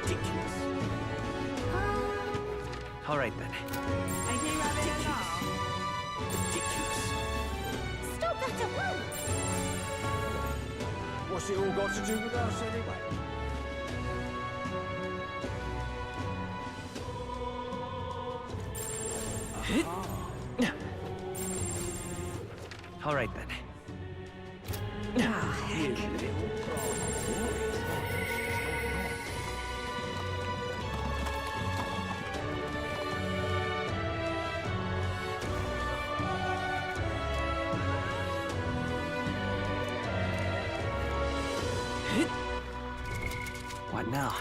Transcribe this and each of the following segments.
Ridiculous. All right then. Are you having a laugh? Ridiculous. Stop that at once! What's it all got to do with us anyway? All right then. Ah, heck. What now?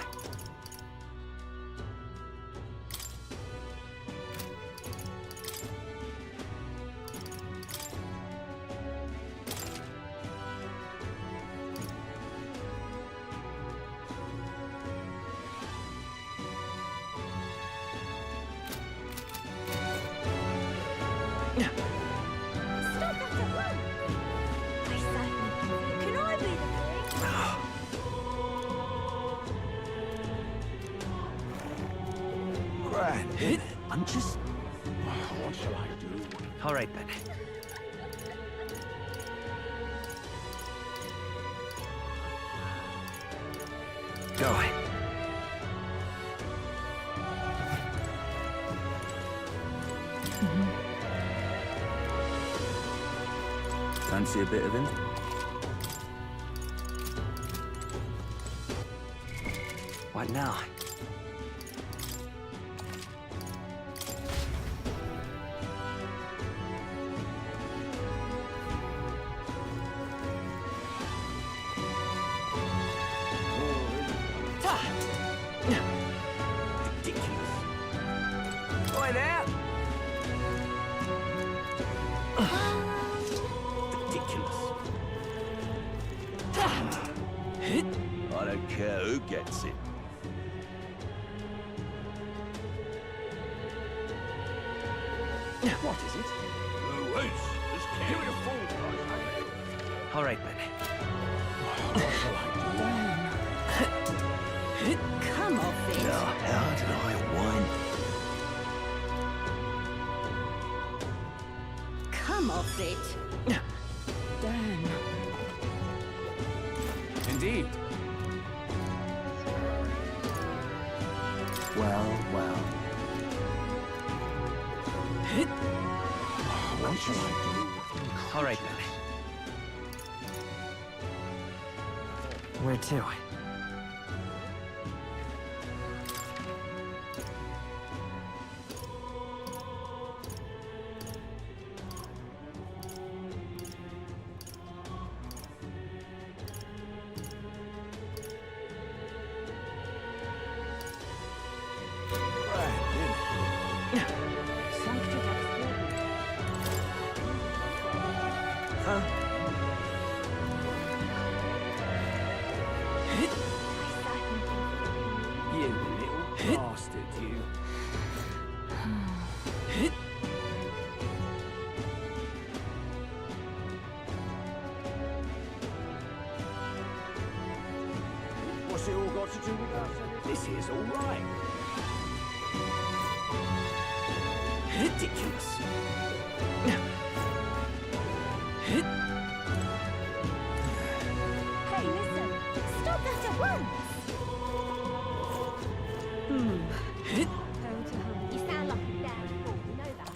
Stop that at once! I certainly can I be the king? Grand, isn't it? I'm just... What shall I do? All right then. Go. Fancy a bit of him? What now? Ridiculous. Oi there! Ridiculous. I don't care who gets it. What is it? Luis, this can't give it a full price. All right then. What shall I Come off it. do? How did I win? Come off it. Damn. Indeed. Well. What shall I do? All right then. Where to? You little bastard, you. What's it all got to do with us? This is all right. Ridiculous. Hey, listen! Stop that at once! You sound like a damn fool, you know that.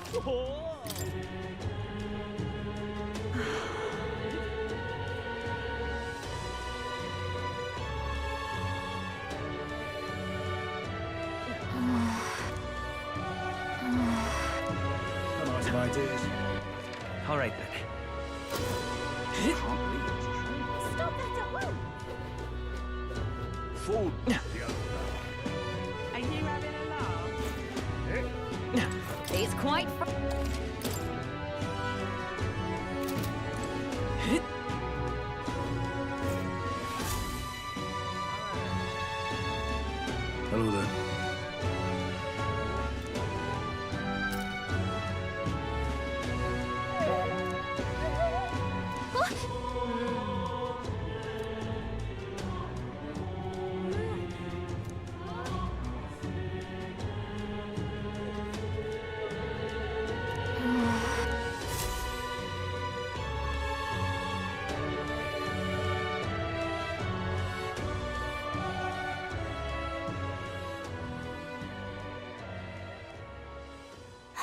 A night of ideas. All right then. Can't believe it's Stop that at once! true. Fool. Are you having a laugh? It's quite Hello there.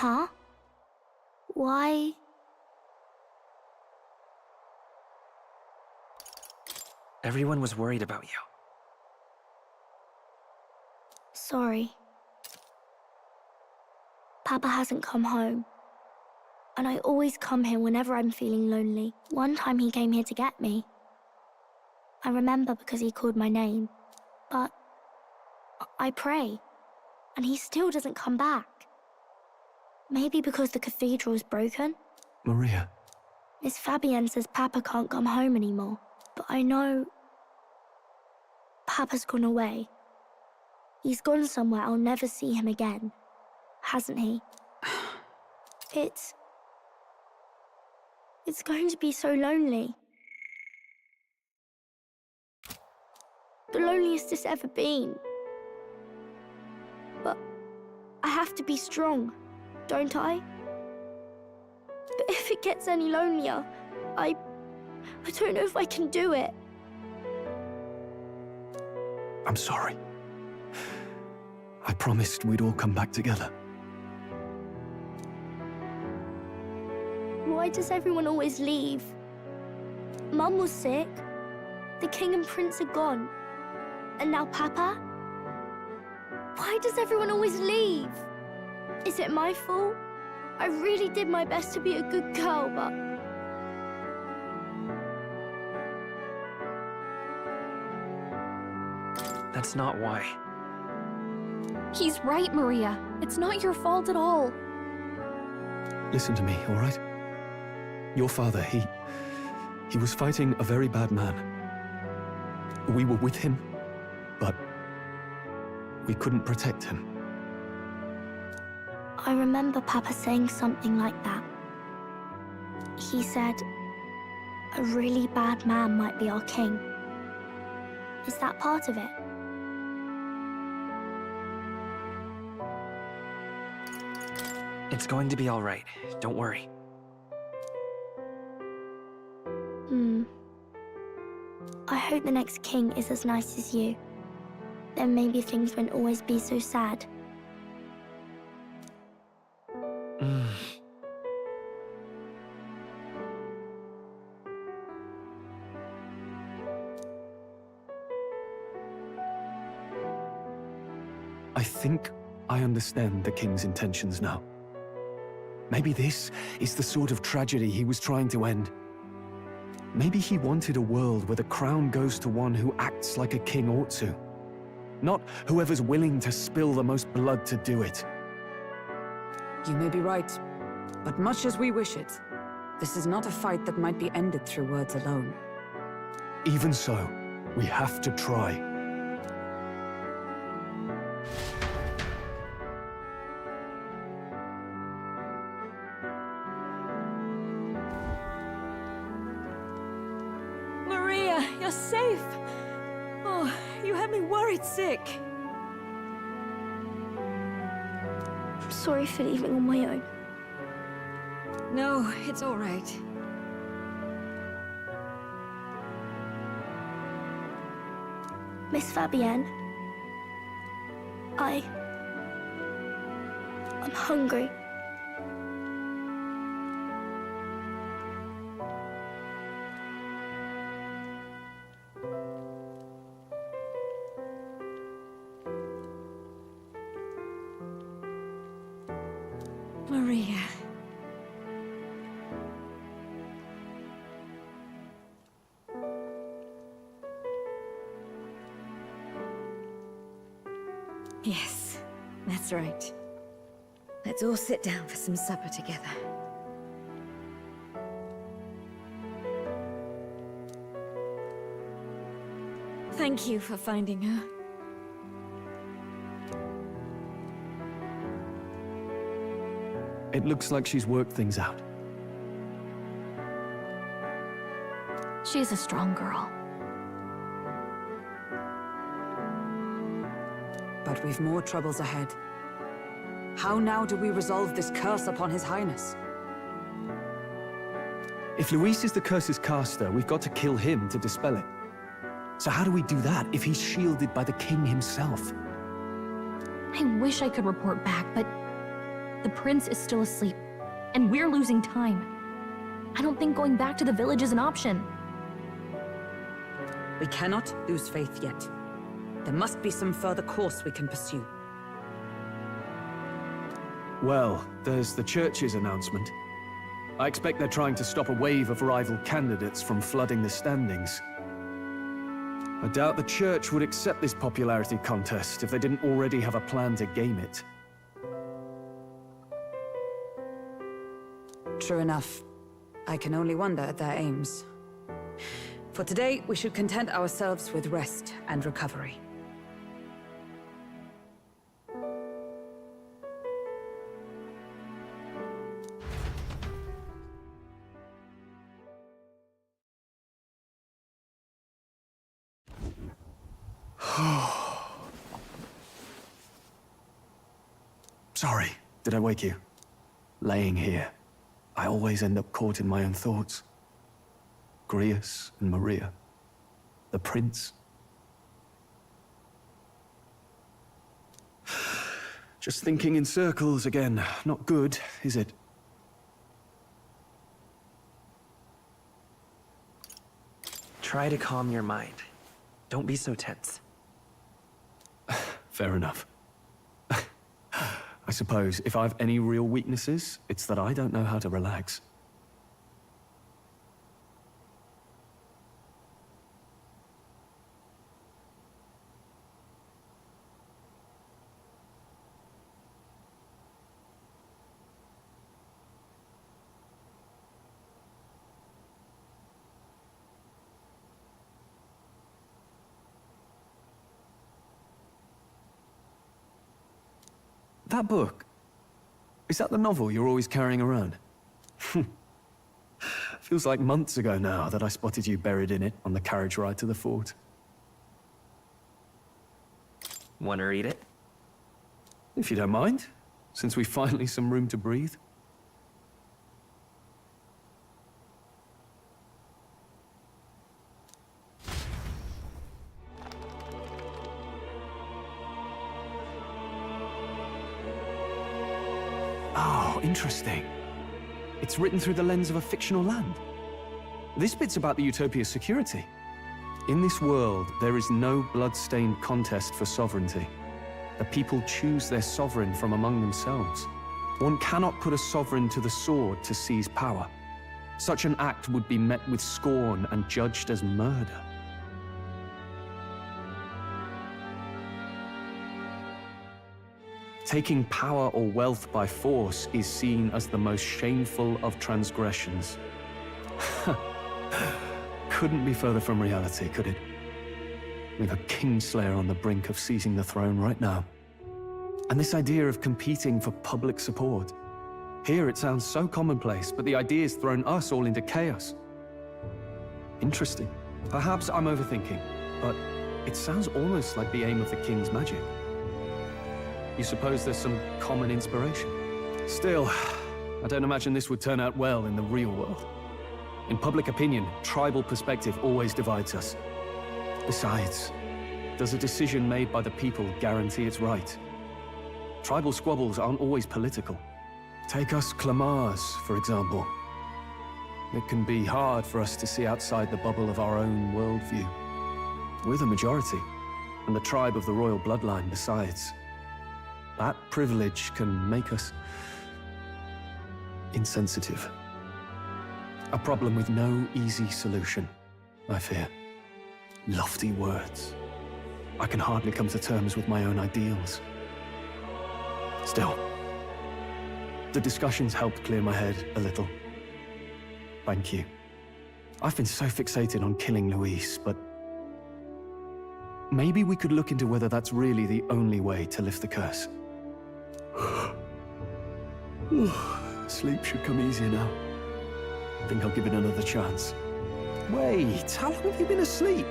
Huh? Why? Everyone was worried about you. Sorry. Papa hasn't come home. And I always come here whenever I'm feeling lonely. One time he came here to get me. I remember because he called my name. But I pray, and he still doesn't come back. Maybe because the cathedral's broken? Maria. Miss Fabienne says Papa can't come home anymore. But I know Papa's gone away. He's gone somewhere I'll never see him again. Hasn't he? It's going to be so lonely. The loneliest it's ever been. But I have to be strong, don't I? But if it gets any lonelier, I don't know if I can do it. I'm sorry. I promised we'd all come back together. Why does everyone always leave? Mum was sick. The king and prince are gone. And now Papa? Why does everyone always leave? Is it my fault? I really did my best to be a good girl, but... That's not why. He's right, Maria. It's not your fault at all. Listen to me, all right? Your father, he was fighting a very bad man. We were with him, but we couldn't protect him. I remember Papa saying something like that. He said, a really bad man might be our king. Is that part of it? It's going to be all right. Don't worry. I hope the next king is as nice as you. Then maybe things won't always be so sad. I think I understand the king's intentions now. Maybe this is the sort of tragedy he was trying to end. Maybe he wanted a world where the crown goes to one who acts like a king ought to. Not whoever's willing to spill the most blood to do it. You may be right, but much as we wish it, this is not a fight that might be ended through words alone. Even so, we have to try. Maria, you're safe. Oh, you had me worried sick. I'm sorry for leaving on my own. No, it's all right. Miss Fabienne, I'm hungry. Maria. Yes, that's right. Let's all sit down for some supper together. Thank you for finding her. It looks like she's worked things out. She's a strong girl. But we've more troubles ahead. How now do we resolve this curse upon His Highness? If Luis is the curse's caster, we've got to kill him to dispel it. So how do we do that if he's shielded by the king himself? I wish I could report back, but The prince is still asleep, and we're losing time. I don't think going back to the village is an option. We cannot lose faith yet. There must be some further course we can pursue. Well, there's the church's announcement. I expect they're trying to stop a wave of rival candidates from flooding the standings. I doubt the church would accept this popularity contest if they didn't already have a plan to game it. True enough. I can only wonder at their aims. For today, we should content ourselves with rest and recovery. Sorry, did I wake you? Laying here, I always end up caught in my own thoughts. Grius and Maria. The prince. Just thinking in circles again. Not good, is it? Try to calm your mind. Don't be so tense. Fair enough. I suppose if I have any real weaknesses, it's that I don't know how to relax. That book, is that the novel you're always carrying around? Feels like months ago now that I spotted you buried in it on the carriage ride to the fort. Wanna read it? If you don't mind, since we've finally some room to breathe. Oh, interesting. It's written through the lens of a fictional land. This bit's about the Utopia's security. In this world, there is no blood-stained contest for sovereignty. The people choose their sovereign from among themselves. One cannot put a sovereign to the sword to seize power. Such an act would be met with scorn and judged as murder. Taking power or wealth by force is seen as the most shameful of transgressions. Couldn't be further from reality, could it? We've a Kingslayer on the brink of seizing the throne right now. And this idea of competing for public support. Here it sounds so commonplace, but the idea's thrown us all into chaos. Interesting. Perhaps I'm overthinking, but it sounds almost like the aim of the King's magic. You suppose there's some common inspiration? Still, I don't imagine this would turn out well in the real world. In public opinion, tribal perspective always divides us. Besides, does a decision made by the people guarantee it's right? Tribal squabbles aren't always political. Take us Clamars, for example. It can be hard for us to see outside the bubble of our own worldview. We're the majority, and the tribe of the royal bloodline besides. That privilege can make us insensitive. A problem with no easy solution, I fear. Lofty words. I can hardly come to terms with my own ideals. Still, the discussions helped clear my head a little. Thank you. I've been so fixated on killing Luis, but maybe we could look into whether that's really the only way to lift the curse. Sleep should come easier now. I think I'll give it another chance. Wait, how long have you been asleep?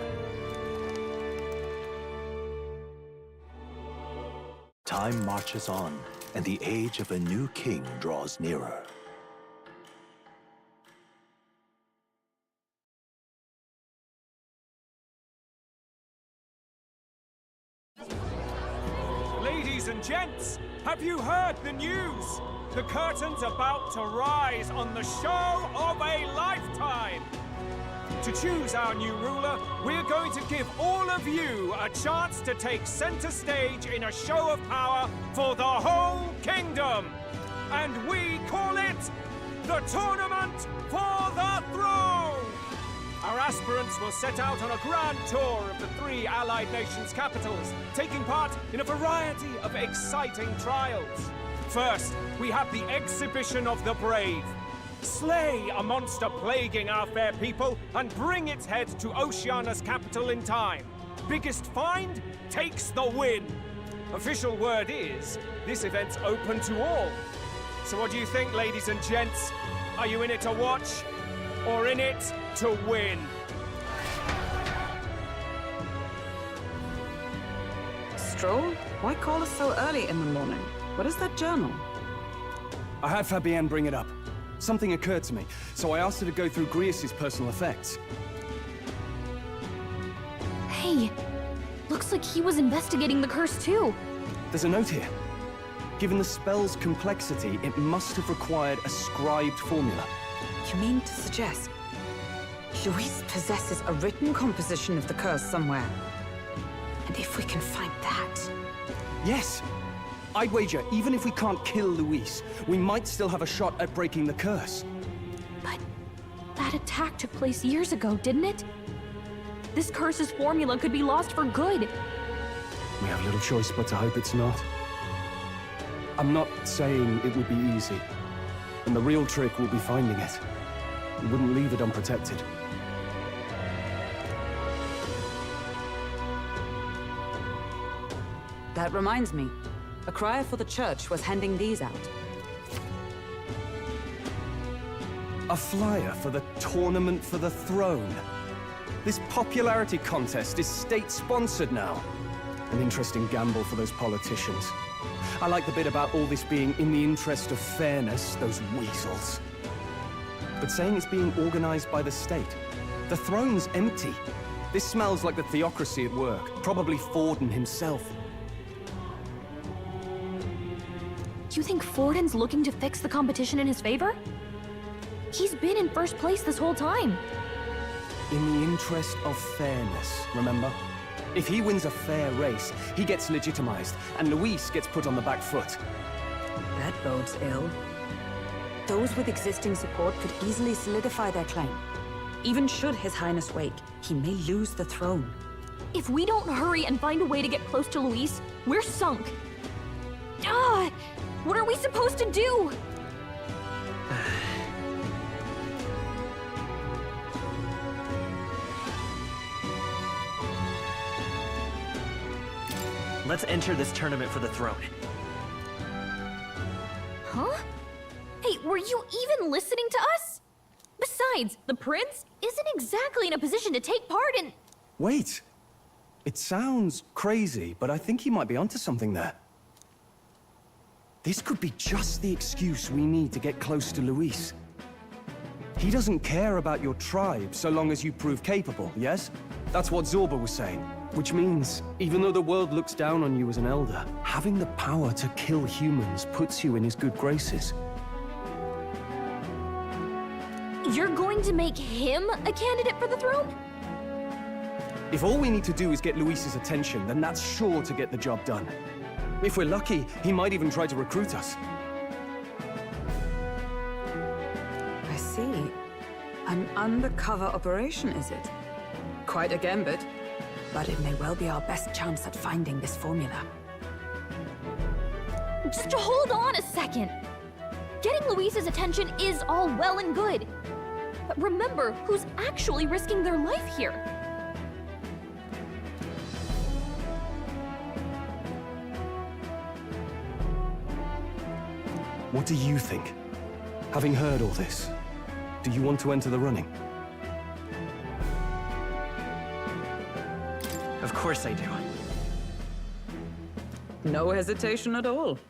Time marches on, and the age of a new king draws nearer. Ladies and gents, have you heard the news? The curtain's about to rise on the show of a lifetime! To choose our new ruler, we're going to give all of you a chance to take center stage in a show of power for the whole kingdom! And we call it the Tournament for the Throne! Our aspirants will set out on a grand tour of the 3 allied nations' capitals, taking part in a variety of exciting trials. First, we have the Exhibition of the Brave. Slay a monster plaguing our fair people and bring its head to Oceania's capital in time. Biggest find takes the win. Official word is, this event's open to all. So what do you think, ladies and gents? Are you in it to watch, or in it to win? Stroll? Why call us so early in the morning? What is that journal? I had Fabienne bring it up. Something occurred to me, so I asked her to go through Grius' personal effects. Hey, looks like he was investigating the curse too. There's a note here. Given the spell's complexity, it must have required a scribed formula. You mean to suggest Luis possesses a written composition of the curse somewhere? And if we can find that... Yes! I'd wager, even if we can't kill Luis, we might still have a shot at breaking the curse. But that attack took place years ago, didn't it? This curse's formula could be lost for good. We have little choice but to hope it's not. I'm not saying it would be easy. And the real trick will be finding it. We wouldn't leave it unprotected. That reminds me. A crier for the church was handing these out. A flyer for the Tournament for the Throne. This popularity contest is state-sponsored now. An interesting gamble for those politicians. I like the bit about all this being in the interest of fairness, those weasels. But saying it's being organized by the state. The throne's empty. This smells like the theocracy at work. Probably Forden himself. You think Forden's looking to fix the competition in his favor? He's been in first place this whole time. In the interest of fairness, remember? If he wins a fair race, he gets legitimized, and Luis gets put on the back foot. That bodes ill. Those with existing support could easily solidify their claim. Even should His Highness wake, he may lose the throne. If we don't hurry and find a way to get close to Luis, we're sunk. Ah! What are we supposed to do? Let's enter this tournament for the throne. Huh? Hey, were you even listening to us? Besides, the prince isn't exactly in a position to take part in... Wait. It sounds crazy, but I think he might be onto something there. This could be just the excuse we need to get close to Luis. He doesn't care about your tribe so long as you prove capable, yes? That's what Zorba was saying. Which means, even though the world looks down on you as an elder, having the power to kill humans puts you in his good graces. You're going to make him a candidate for the throne? If all we need to do is get Luis's attention, then that's sure to get the job done. If we're lucky, he might even try to recruit us. I see. An undercover operation, is it? Quite a gambit. But it may well be our best chance at finding this formula. Just hold on a second. Getting Luis's attention is all well and good. But remember who's actually risking their life here. What do you think? Having heard all this, do you want to enter the running? Of course I do. No hesitation at all.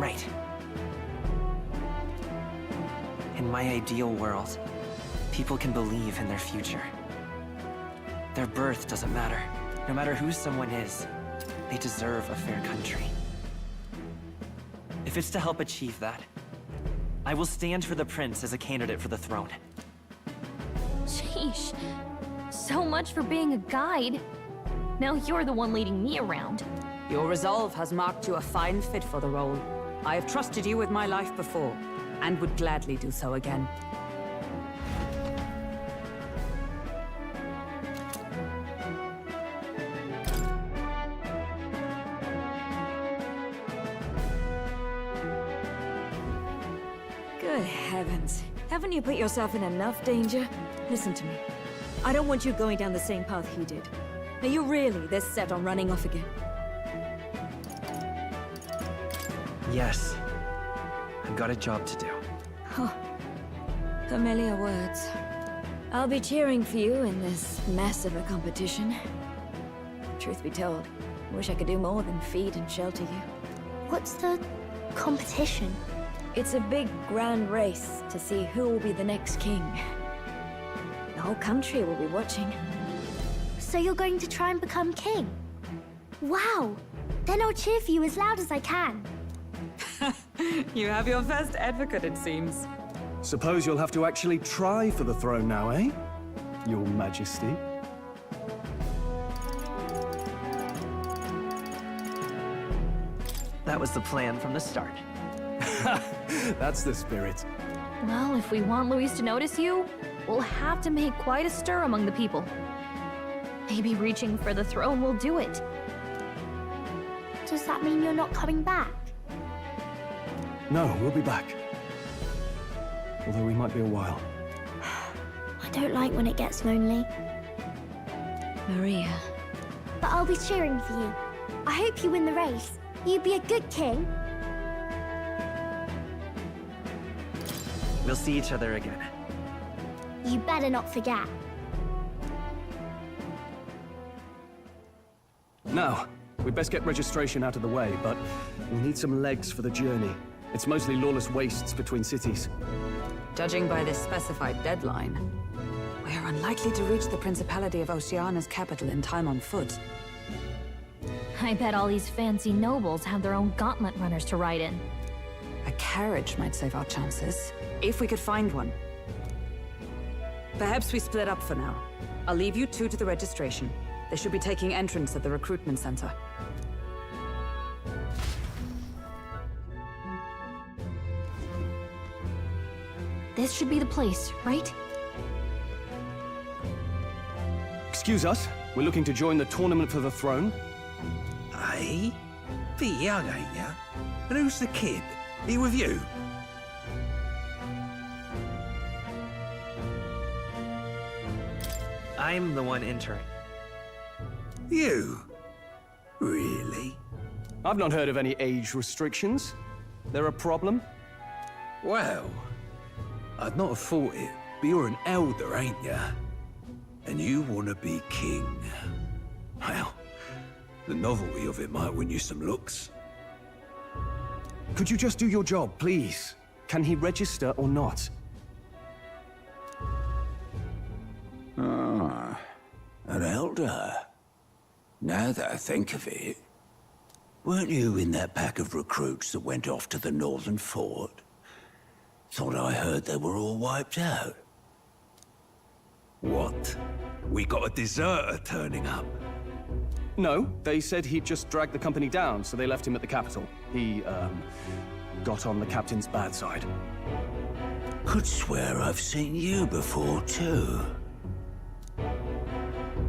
Right. In my ideal world, people can believe in their future. Their birth doesn't matter. No matter who someone is, they deserve a fair country. If it's to help achieve that, I will stand for the prince as a candidate for the throne. Sheesh. So much for being a guide. Now you're the one leading me around. Your resolve has marked you a fine fit for the role. I have trusted you with my life before, and would gladly do so again. Good heavens. Haven't you put yourself in enough danger? Listen to me. I don't want you going down the same path he did. Are you really this set on running off again? Yes. I've got a job to do. Huh. Familiar words. I'll be cheering for you in this mess of a competition. Truth be told, I wish I could do more than feed and shelter you. What's the competition? It's a big, grand race to see who will be the next king. The whole country will be watching. So you're going to try and become king? Wow! Then I'll cheer for you as loud as I can. You have your first advocate, it seems. Suppose you'll have to actually try for the throne now, eh? Your Majesty. That was the plan from the start. That's the spirit. Well, if we want Luis to notice you, we'll have to make quite a stir among the people. Maybe reaching for the throne will do it. Does that mean you're not coming back? No, we'll be back. Although we might be a while. I don't like when it gets lonely. Maria. But I'll be cheering for you. I hope you win the race. You'd be a good king. We'll see each other again. You better not forget. Now, we'd best get registration out of the way, but we'll need some legs for the journey. It's mostly lawless wastes between cities. Judging by this specified deadline, we are unlikely to reach the Principality of Oceana's capital in time on foot. I bet all these fancy nobles have their own gauntlet runners to ride in. A carriage might save our chances, if we could find one. Perhaps we split up for now. I'll leave you two to the registration. They should be taking entrance at the recruitment center. This should be the place, right? Excuse us, we're looking to join the tournament for the throne. Aye? Bit young, ain't ya? And who's the kid? He with you? I'm the one entering. You? Really? I've not heard of any age restrictions. There a problem? Well, I'd not have thought it, but you're an elder, ain't ya? And you want to be king. Well, the novelty of it might win you some looks. Could you just do your job, please? Can he register or not? Ah, an elder. Now that I think of it, weren't you in that pack of recruits that went off to the northern fort? Thought I heard they were all wiped out. What? We got a deserter turning up? No, they said he'd just dragged the company down, so they left him at the capital. He, got on the captain's bad side. Could swear I've seen you before, too.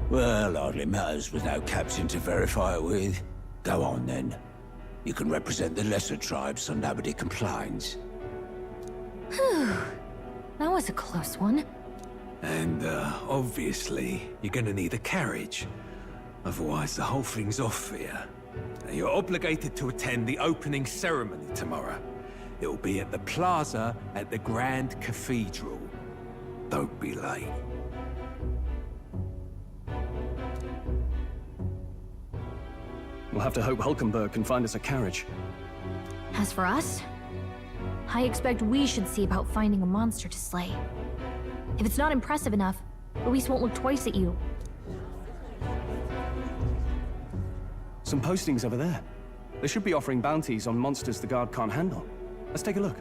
Well, hardly matters with no captain to verify it with. Go on, then. You can represent the lesser tribes so nobody complains. Whew. That was a close one. And, obviously, you're gonna need a carriage. Otherwise, the whole thing's off for you. Now, you're obligated to attend the opening ceremony tomorrow. It'll be at the plaza at the Grand Cathedral. Don't be late. We'll have to hope Hulkenberg can find us a carriage. As for us, I expect we should see about finding a monster to slay. If it's not impressive enough, Luis won't look twice at you. Some postings over there. They should be offering bounties on monsters the guard can't handle. Let's take a look.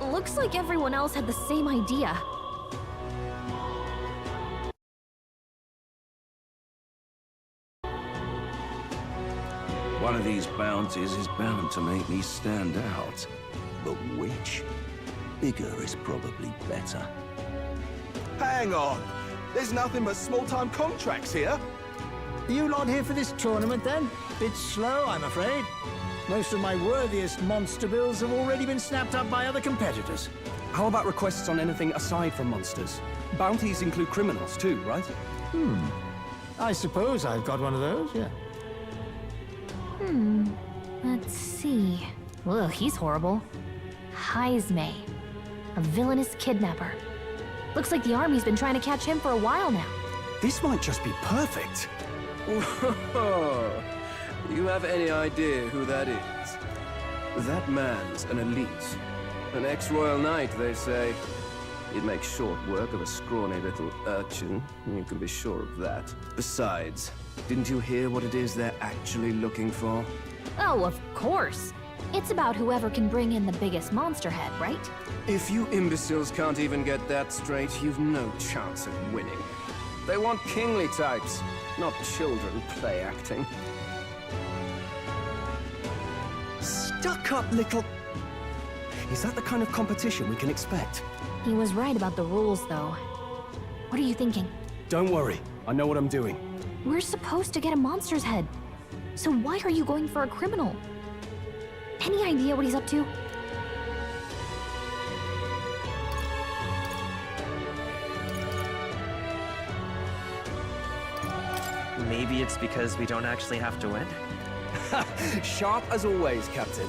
Looks like everyone else had the same idea. One of these bounties is bound to make me stand out. But which? Bigger is probably better. Hang on! There's nothing but small-time contracts here. Are you lot here for this tournament then? Bit slow, I'm afraid. Most of my worthiest monster bills have already been snapped up by other competitors. How about requests on anything aside from monsters? Bounties include criminals too, right? I suppose I've got one of those, yeah. Let's see. Ugh, he's horrible. Heisme. A villainous kidnapper. Looks like the army's been trying to catch him for a while now. This might just be perfect. Whoa. You have any idea who that is? That man's an elite. An ex-royal knight, they say. He'd make short work of a scrawny little urchin. You can be sure of that. Besides, didn't you hear what it is they're actually looking for? Oh, of course. It's about whoever can bring in the biggest monster head, right? If you imbeciles can't even get that straight, you've no chance of winning. They want kingly types, not children play acting. Stuck-up little... Is that the kind of competition we can expect? He was right about the rules, though. What are you thinking? Don't worry, I know what I'm doing. We're supposed to get a monster's head. So why are you going for a criminal? Any idea what he's up to? Maybe it's because we don't actually have to win? Sharp as always, Captain.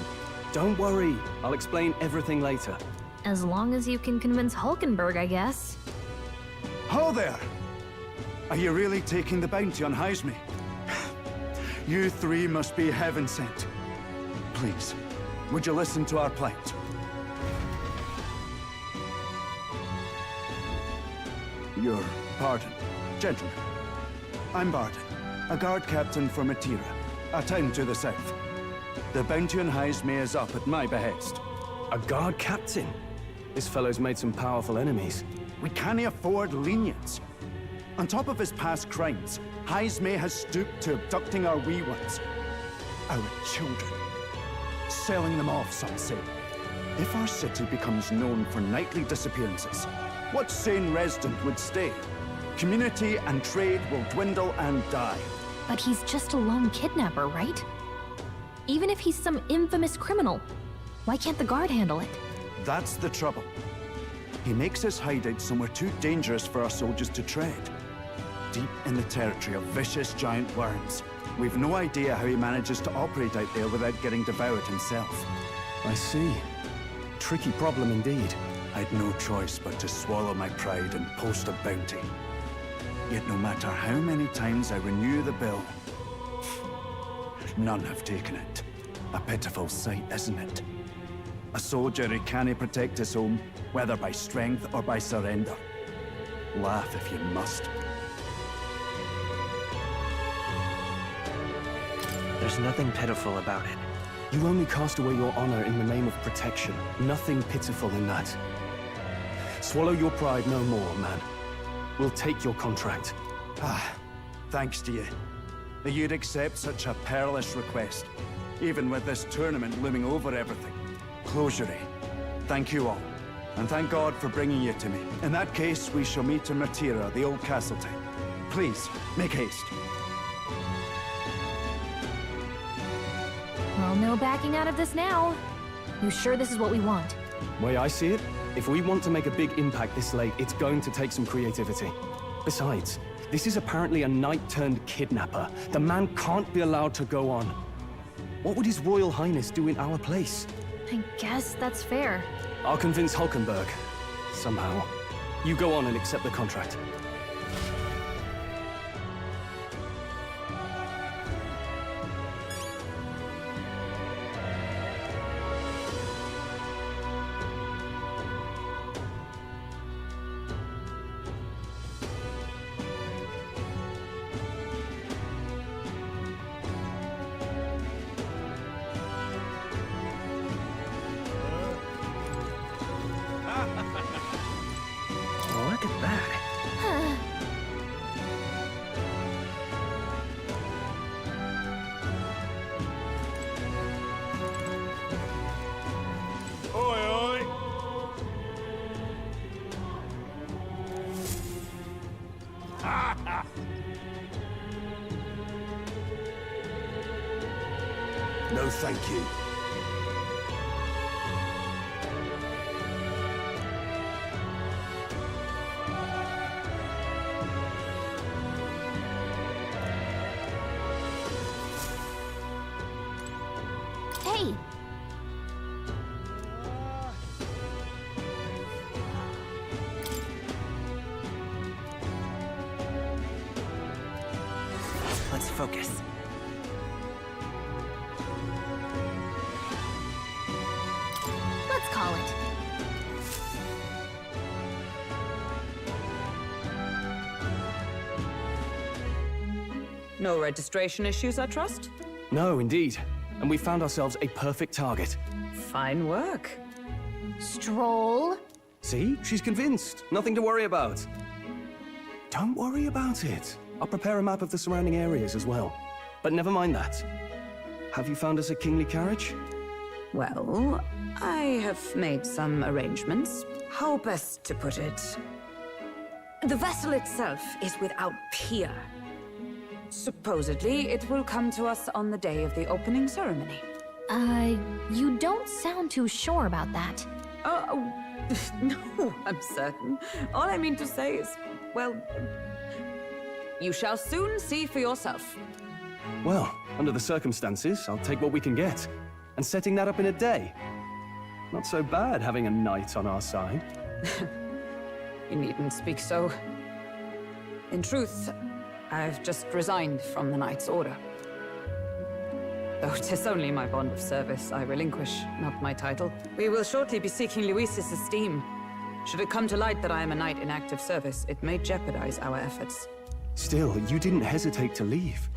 Don't worry, I'll explain everything later. As long as you can convince Hulkenberg, I guess. Ho there! Are you really taking the bounty on Heisme? You three must be heaven sent. Please, would you listen to our plight? Your pardon, gentlemen. I'm Barton, a guard captain for Matira, a town to the south. The bounty on Heisme is up at my behest. A guard captain? This fellow's made some powerful enemies. We can't afford lenience. On top of his past crimes, Heisme has stooped to abducting our wee ones. Our children. Selling them off, some say. If our city becomes known for nightly disappearances, what sane resident would stay? Community and trade will dwindle and die. But he's just a lone kidnapper, right? Even if he's some infamous criminal, why can't the guard handle it? That's the trouble. He makes his hideout somewhere too dangerous for our soldiers to tread. Deep in the territory of vicious giant worms. We've no idea how he manages to operate out there without getting devoured himself. I see. Tricky problem indeed. I'd no choice but to swallow my pride and post a bounty. Yet no matter how many times I renew the bill, none have taken it. A pitiful sight, isn't it? A soldier who can't protect his home, whether by strength or by surrender. Laugh if you must. There's nothing pitiful about it. You only cast away your honor in the name of protection. Nothing pitiful in that. Swallow your pride no more, man. We'll take your contract. Thanks to you. That you'd accept such a perilous request, even with this tournament looming over everything. Closure. Thank you all, and thank God for bringing you to me. In that case, we shall meet in Matira, the old castle town. Please, make haste. Well, no backing out of this now. You sure this is what we want? Way I see it, if we want to make a big impact this late, it's going to take some creativity. Besides, this is apparently a knight-turned-kidnapper. The man can't be allowed to go on. What would His Royal Highness do in our place? I guess that's fair. I'll convince Hulkenberg. Somehow. You go on and accept the contract. No, thank you. Hey! Let's focus. Let's call it. No registration issues, I trust? No, indeed. And we found ourselves a perfect target. Fine work. Stroll. See? She's convinced. Nothing to worry about. Don't worry about it. I'll prepare a map of the surrounding areas as well. But never mind that. Have you found us a kingly carriage? Well, I have made some arrangements. How best to put it? The vessel itself is without peer. Supposedly, it will come to us on the day of the opening ceremony. You don't sound too sure about that. Oh, no, I'm certain. All I mean to say is, well, you shall soon see for yourself. Well, under the circumstances, I'll take what we can get. And setting that up in a day. Not so bad having a knight on our side. You needn't speak so. In truth, I've just resigned from the Knight's Order. Though 'tis only my bond of service I relinquish, not my title. We will shortly be seeking Luis's esteem. Should it come to light that I am a knight in active service, it may jeopardize our efforts. Still, you didn't hesitate to leave.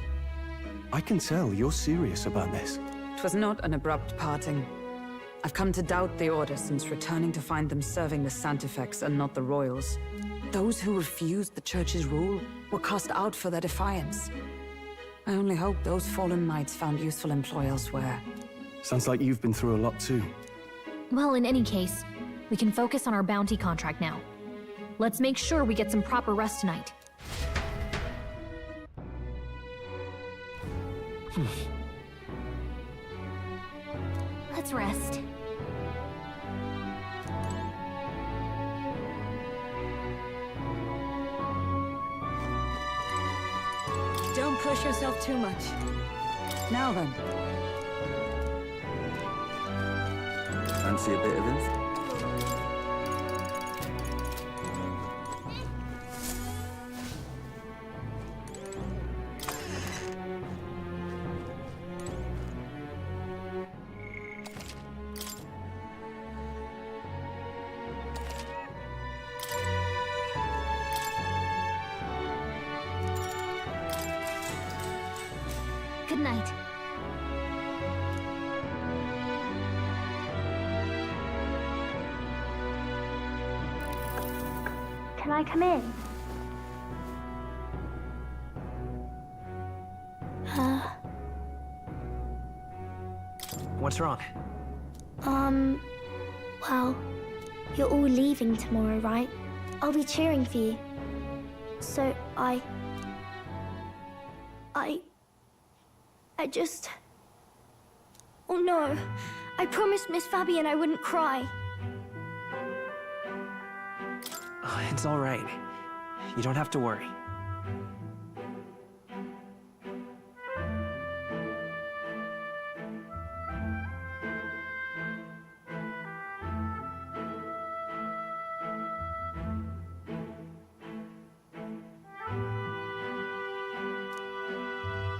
I can tell you're serious about this. It was not an abrupt parting. I've come to doubt the Order since returning to find them serving the Santifex and not the Royals. Those who refused the Church's rule were cast out for their defiance. I only hope those fallen knights found useful employ elsewhere. Sounds like you've been through a lot too. Well, in any case, we can focus on our bounty contract now. Let's make sure we get some proper rest tonight. Let's rest. Don't push yourself too much. Now then. Fancy a bit of info? Good night. Can I come in? What's wrong? Well, you're all leaving tomorrow, right? I'll be cheering for you. So I just... Oh no, I promised Miss Fabian I wouldn't cry. Oh, it's all right. You don't have to worry.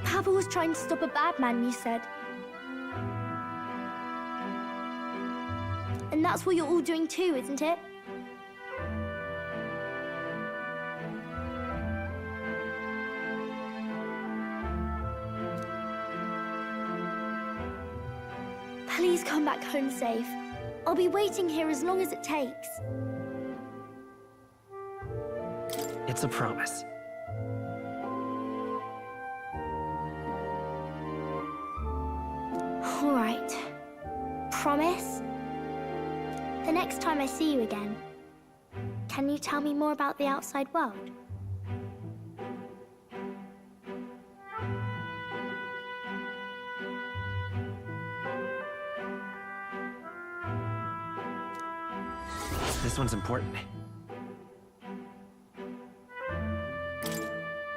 Papa was trying to stop a bad man, you said. And that's what you're all doing too, isn't it? Please come back home safe. I'll be waiting here as long as it takes. It's a promise. All right. Promise? The next time I see you again, can you tell me more about the outside world? This one's important.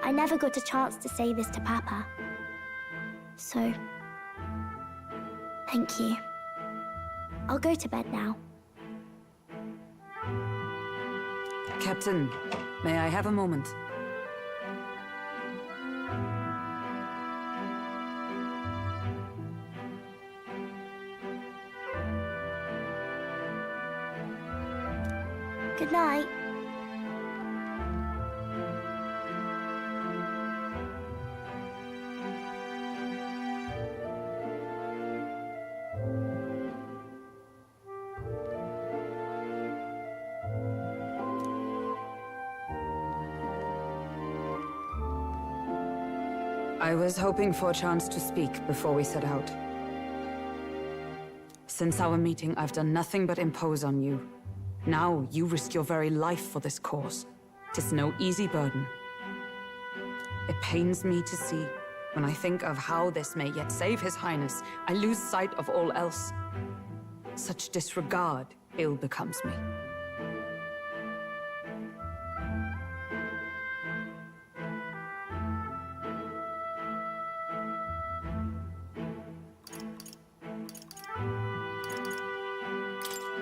I never got a chance to say this to Papa. So, thank you. I'll go to bed now. Captain, may I have a moment? Good night. I was hoping for a chance to speak before we set out. Since our meeting, I've done nothing but impose on you. Now, you risk your very life for this cause. 'Tis no easy burden. It pains me to see. When I think of how this may yet save His Highness, I lose sight of all else. Such disregard ill becomes me.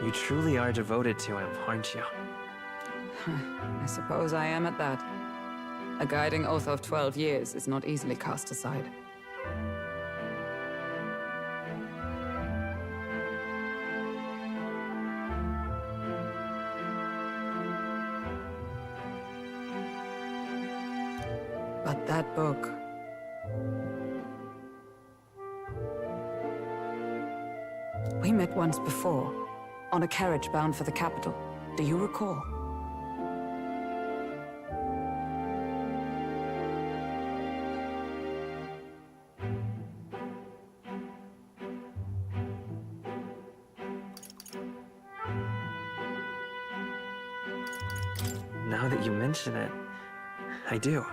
You truly are devoted to him, aren't you? I suppose I am at that. A guiding oath of 12 years is not easily cast aside. But that book... We met once before, on a carriage bound for the capital. Do you recall? Now that you mention it, I do.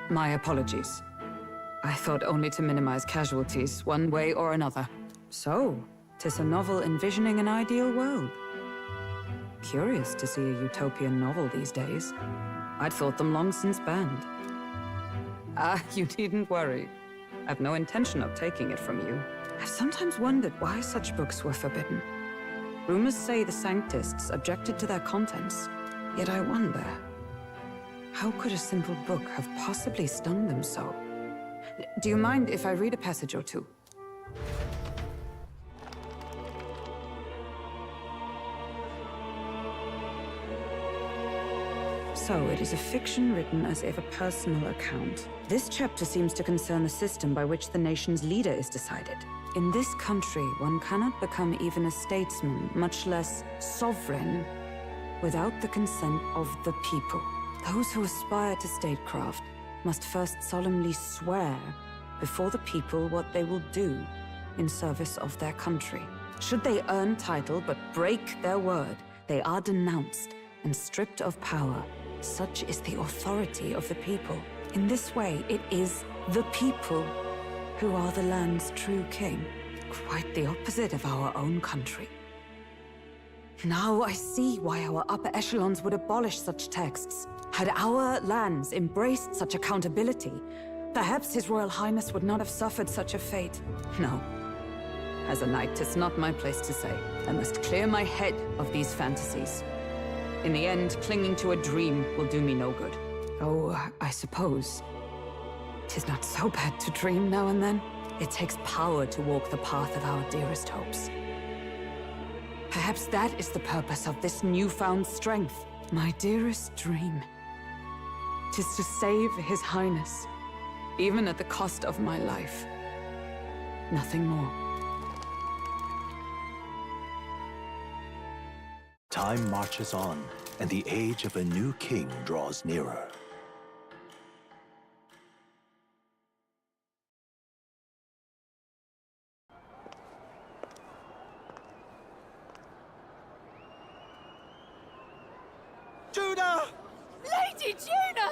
My apologies. I thought only to minimize casualties, one way or another. So, 'tis a novel envisioning an ideal world. Curious to see a utopian novel these days. I'd thought them long since banned. Ah, you needn't worry. I've no intention of taking it from you. I've sometimes wondered why such books were forbidden. Rumors say the Sanctists objected to their contents. Yet I wonder, how could a simple book have possibly stung them so? Do you mind if I read a passage or two? So, it is a fiction written as if a personal account. This chapter seems to concern the system by which the nation's leader is decided. In this country, one cannot become even a statesman, much less sovereign, without the consent of the people. Those who aspire to statecraft must first solemnly swear before the people what they will do in service of their country. Should they earn title but break their word, they are denounced and stripped of power. Such is the authority of the people. In this way, it is the people who are the land's true king. Quite the opposite of our own country. Now I see why our upper echelons would abolish such texts. Had our lands embraced such accountability, perhaps His Royal Highness would not have suffered such a fate. No. As a knight, 'tis not my place to say. I must clear my head of these fantasies. In the end, clinging to a dream will do me no good. Oh, I suppose 'tis not so bad to dream now and then. It takes power to walk the path of our dearest hopes. Perhaps that is the purpose of this newfound strength. My dearest dream. 'Tis to save His Highness, even at the cost of my life. Nothing more. Time marches on, and the age of a new king draws nearer. Judah! Lady Juna!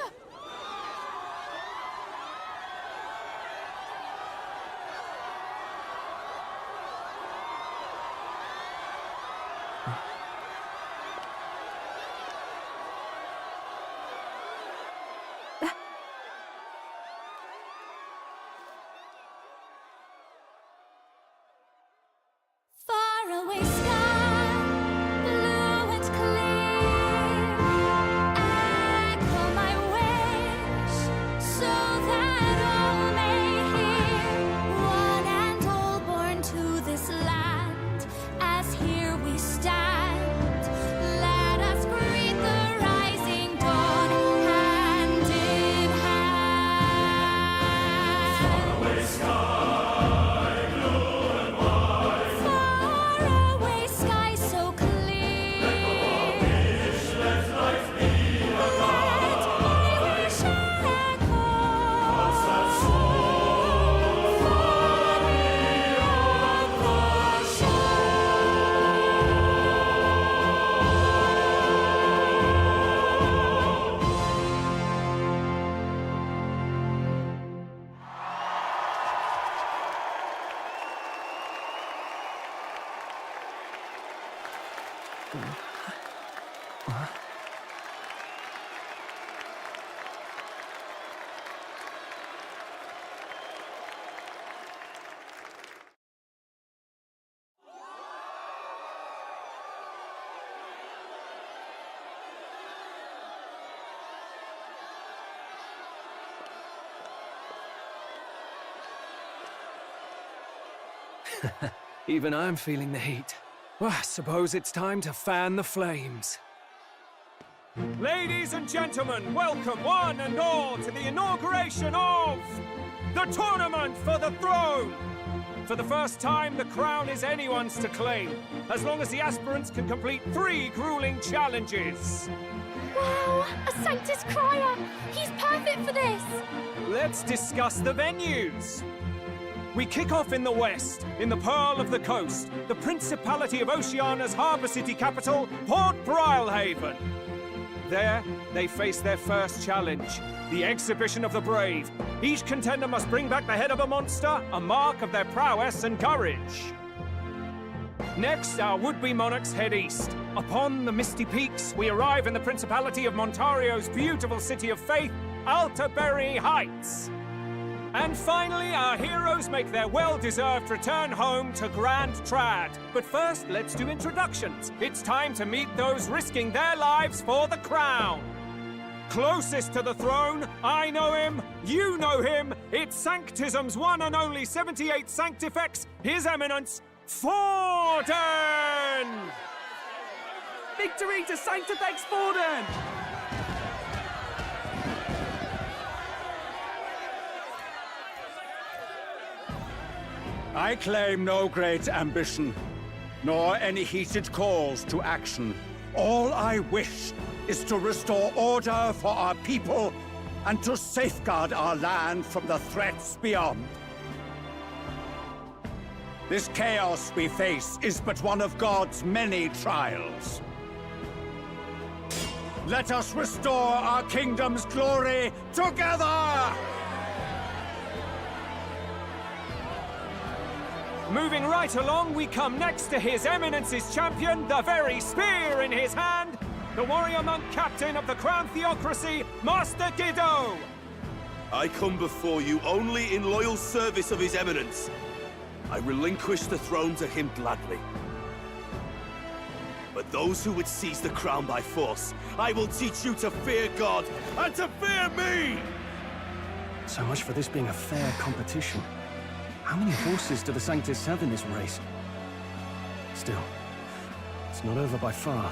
Even I'm feeling the heat. Well, I suppose it's time to fan the flames. Ladies and gentlemen, welcome one and all to the inauguration of the Tournament for the Throne! For the first time, the crown is anyone's to claim, as long as the aspirants can complete 3 grueling challenges. Wow, a Sanctus Crier! He's perfect for this! Let's discuss the venues. We kick off in the west, in the Pearl of the Coast, the Principality of Oceania's harbour city capital, Port Brilehaven. There, they face their first challenge, the Exhibition of the Brave. Each contender must bring back the head of a monster, a mark of their prowess and courage. Next, our would-be monarchs head east. Upon the misty peaks, we arrive in the Principality of Montario's beautiful city of faith, Altaberry Heights. And finally, our heroes make their well-deserved return home to Grand Trad. But first, let's do introductions. It's time to meet those risking their lives for the crown. Closest to the throne, I know him, you know him. It's Sanctism's one and only 78 Sanctifex, His Eminence, Forden! Victory to Sanctifex Forden! I claim no great ambition, nor any heated calls to action. All I wish is to restore order for our people and to safeguard our land from the threats beyond. This chaos we face is but one of God's many trials. Let us restore our kingdom's glory together! Moving right along, we come next to His Eminence's champion, the very spear in his hand, the warrior monk captain of the Crown Theocracy, Master Giddo! I come before you only in loyal service of His Eminence. I relinquish the throne to him gladly. But those who would seize the crown by force, I will teach you to fear God and to fear me! So much for this being a fair competition. How many horses do the Sanctus have in this race? Still, it's not over by far.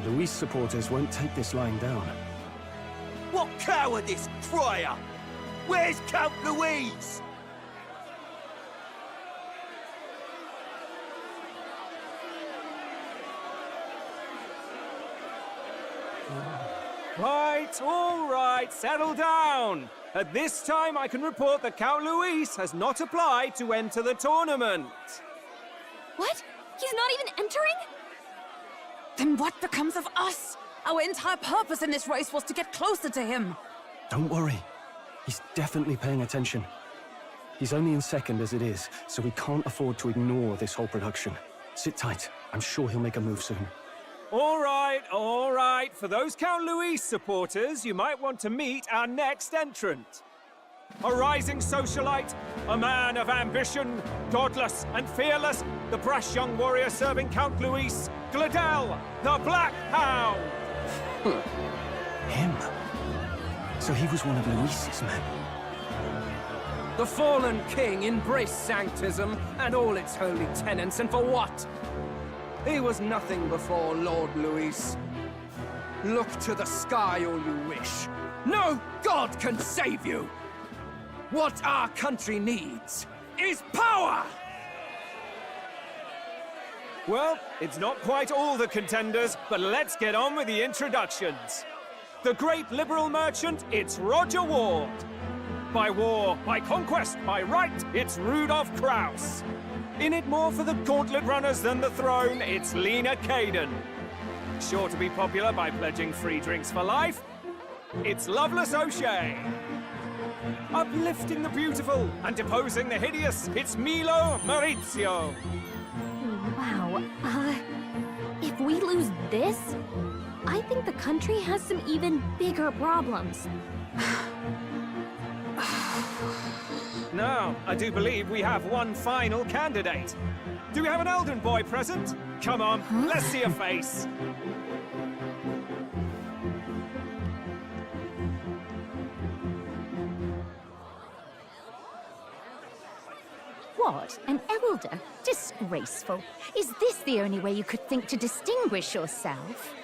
The Luis supporters won't take this lying down. What cowardice, Crier! Where's Count Louise? Right, all right, settle down. At this time, I can report that Count Luis has not applied to enter the tournament. What? He's not even entering? Then what becomes of us? Our entire purpose in this race was to get closer to him. Don't worry. He's definitely paying attention. He's only in second as it is, so we can't afford to ignore this whole production. Sit tight. I'm sure he'll make a move soon. All right, all right. For those Count Luis supporters, you might want to meet our next entrant. A rising socialite, a man of ambition, godless and fearless, the brash young warrior serving Count Luis, Gladel, the Black Hound. Him? So he was one of Luis's men. The fallen king embraced Sanctism and all its holy tenets, and for what? He was nothing before Lord Luis. Look to the sky all you wish. No god can save you! What our country needs is power! Well, it's not quite all the contenders, but let's get on with the introductions. The great liberal merchant, it's Roger Ward. By war, by conquest, by right, it's Rudolph Kraus. In it more for the gauntlet runners than the throne, it's Lena Caden. Sure to be popular by pledging free drinks for life, it's Loveless O'Shea. Uplifting the beautiful and deposing the hideous, it's Milo Maurizio. Wow. If we lose this, I think the country has some even bigger problems. Now, I do believe we have one final candidate. Do we have an Elden boy present? Come on, let's see a face. What? An elder? Disgraceful. Is this the only way you could think to distinguish yourself?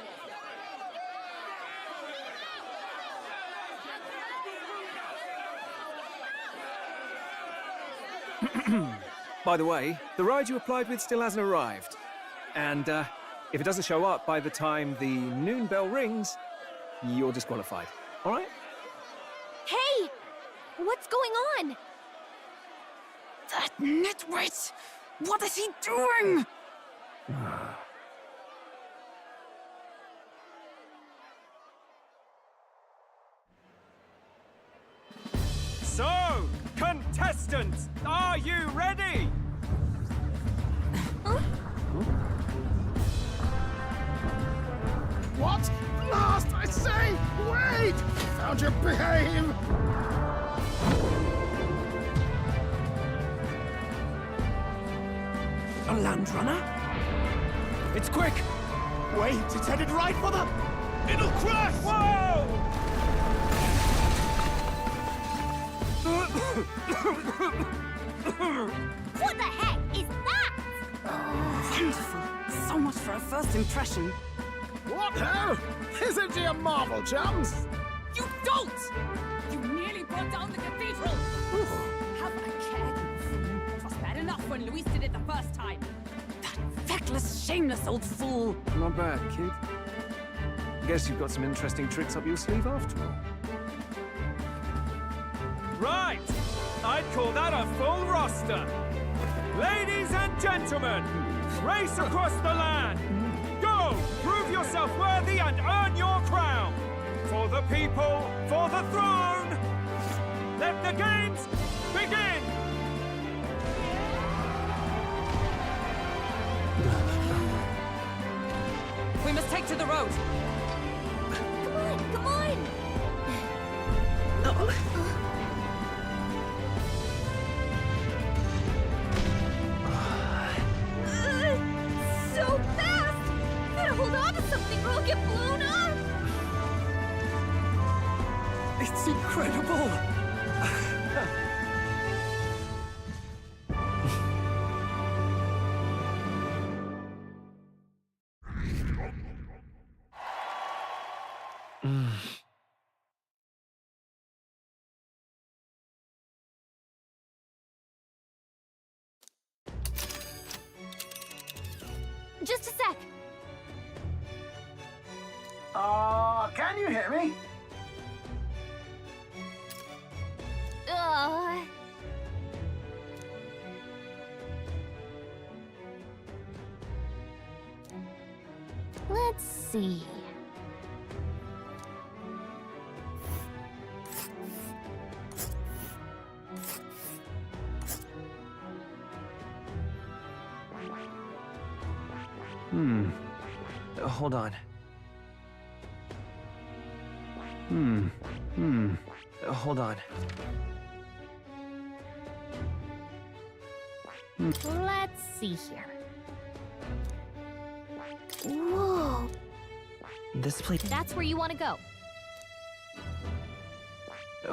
By the way, the ride you applied with still hasn't arrived. And if it doesn't show up by the time the noon bell rings, you're disqualified. All right? Hey! What's going on? That nitwit! What is he doing? So, contestants, are you ready? What? Last, I say! Wait! Found your behave! A land runner? It's quick! Wait, it's headed right for the... It'll crash! Whoa! What the heck is that? Wonderful. So much for a first impression. What ho? Isn't he a marvel, chums? You don't! You nearly brought down the cathedral! Have a care, you fool. It was bad enough when Luis did it the first time. That feckless, shameless old fool. Not bad, kid. Guess you've got some interesting tricks up your sleeve after all. Right! I'd call that a full roster. Ladies and gentlemen, race across the land. Go! Prove yourself worthy and earn your crown. For the people, for the throne. Let the games begin! We must take to the road. Come on, come on! So fast! Gotta hold on to something or I'll get blown up! It's incredible! Just a sec. Can you hear me? Let's see. Hold on. Hold on. Let's see here. Whoa! This place... That's where you want to go.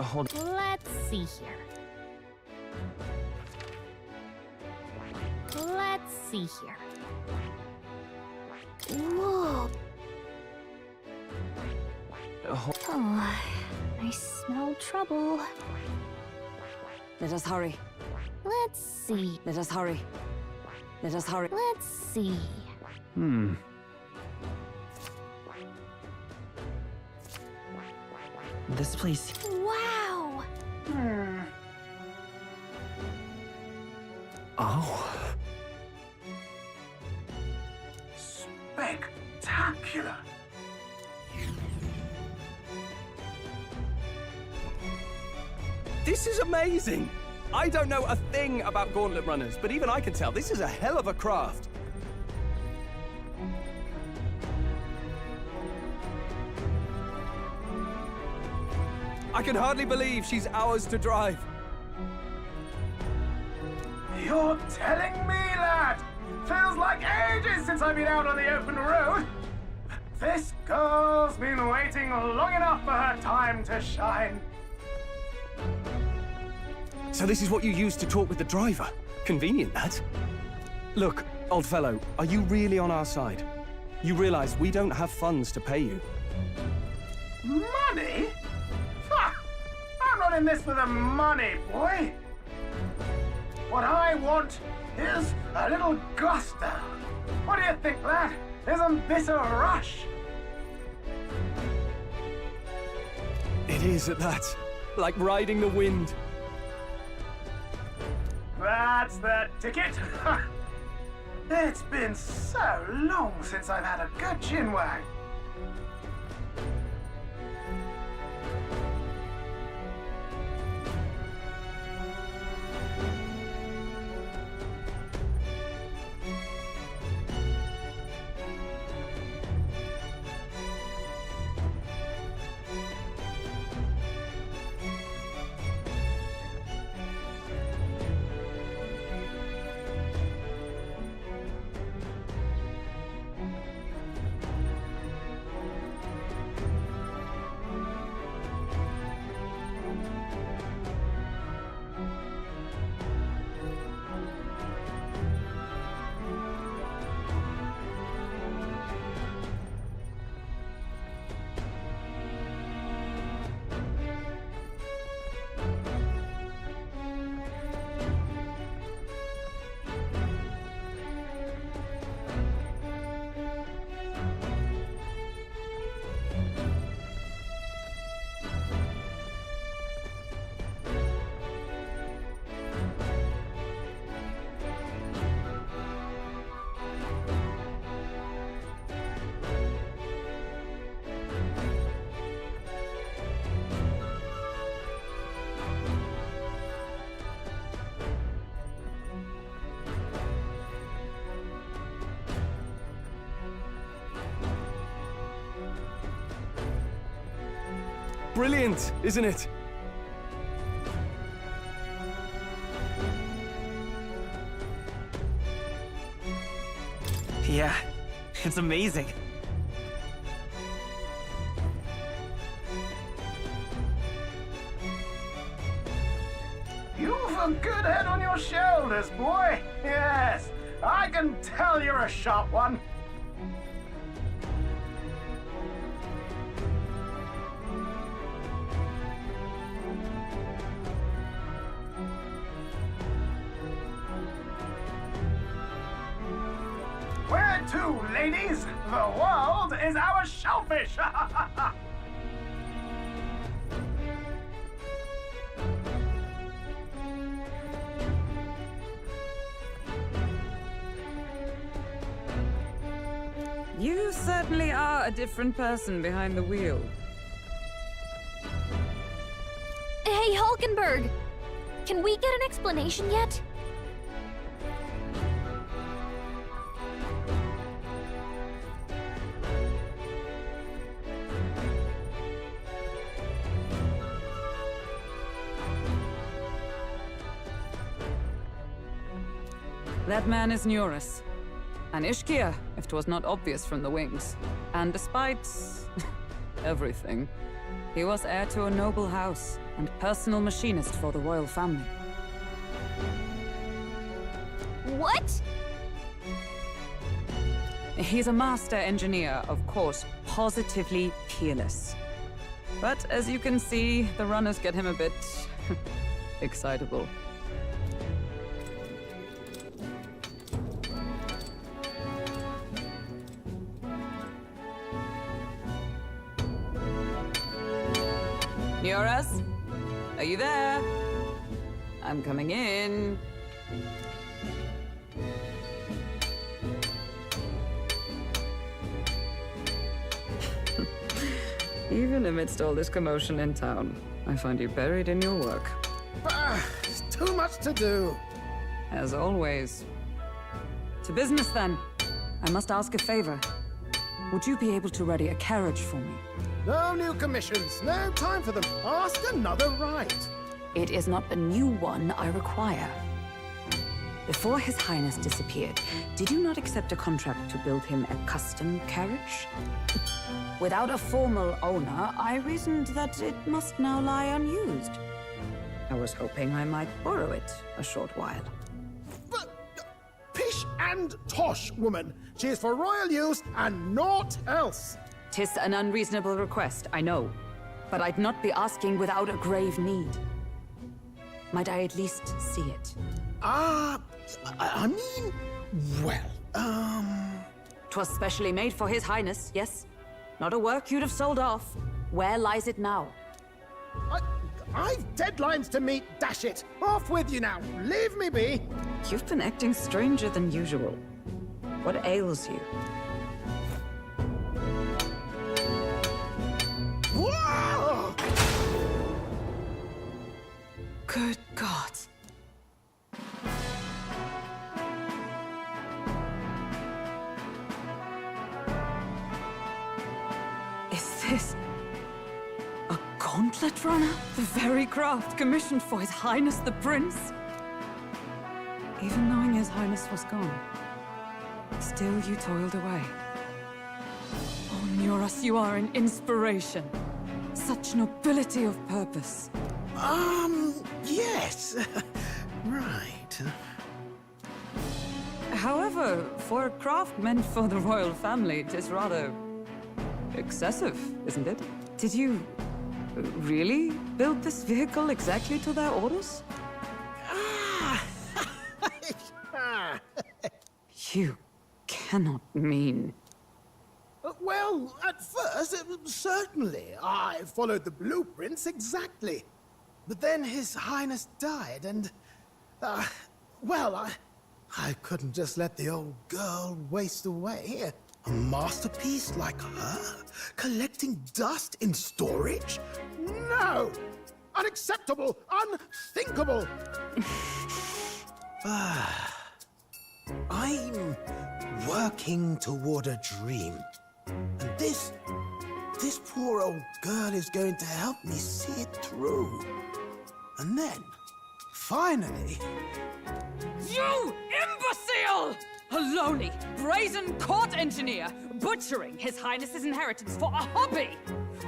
Hold... Let's see here. Let's see here. Whoa! Oh, I smell trouble. Let us hurry. Let's see. Let us hurry. Let us hurry. Let's see. This place... Wow! Oh. Spectacular. This is amazing! I don't know a thing about gauntlet runners, but even I can tell this is a hell of a craft. I can hardly believe she's ours to drive. You're telling me, lad? Feels like ages since I've been out on the open road. This girl's been waiting long enough for her time to shine. So this is what you used to talk with the driver? Convenient, that. Look, old fellow, are you really on our side? You realize we don't have funds to pay you. Money? Ha! I'm not in this for the money, boy. What I want is a little gusto. What do you think, lad? Isn't this a rush? It is at that. Like riding the wind. That's the ticket. It's been so long since I've had a good chinwag. Brilliant, isn't it? Yeah, it's amazing. You've a good head on your shoulders, boy. Yes, I can tell you're a sharp one. Where to, ladies? The world is our shellfish! You certainly are a different person behind the wheel. Hey, Hulkenberg! Can we get an explanation yet? That man is Neurus. An Ishkia, if 'twas not obvious from the wings. And despite everything, he was heir to a noble house and personal machinist for the royal family. What? He's a master engineer, of course, positively peerless. But as you can see, the runners get him a bit excitable. Neurus? Are you there? I'm coming in. Even amidst all this commotion in town, I find you buried in your work. It's too much to do. As always. To business, then. I must ask a favor. would you be able to ready a carriage for me? No new commissions. No time for them. Ask another right. It is not a new one I require. Before His Highness disappeared, did you not accept a contract to build him a custom carriage? Without a formal owner, I reasoned that it must now lie unused. I was hoping I might borrow it a short while. But, pish and tosh, woman. She is for royal use and naught else. 'Tis an unreasonable request, I know. But I'd not be asking without a grave need. Might I at least see it? I mean, well, 'Twas specially made for His Highness, yes? Not a work you'd have sold off. Where lies it now? I've deadlines to meet, dash it! Off with you now! Leave me be! You've been acting stranger than usual. What ails you? Whoa! Good God. Is this a gauntlet runner? The very craft commissioned for His Highness the Prince? Even knowing His Highness was gone, still you toiled away. Oh, Nuras, you are an inspiration. Such nobility of purpose. Yes. Right. However, for a craft meant for the royal family, it is rather excessive, isn't it? Did you really build this vehicle exactly to their orders? You cannot mean... Well, at first, certainly. I followed the blueprints exactly. But then His Highness died, and... well, I couldn't just let the old girl waste away. A masterpiece like her? Collecting dust in storage? No! Unacceptable! Unthinkable! I'm working toward a dream. And this poor old girl is going to help me see it through. And then, finally... You imbecile! A lowly, brazen court engineer, butchering His Highness's inheritance for a hobby!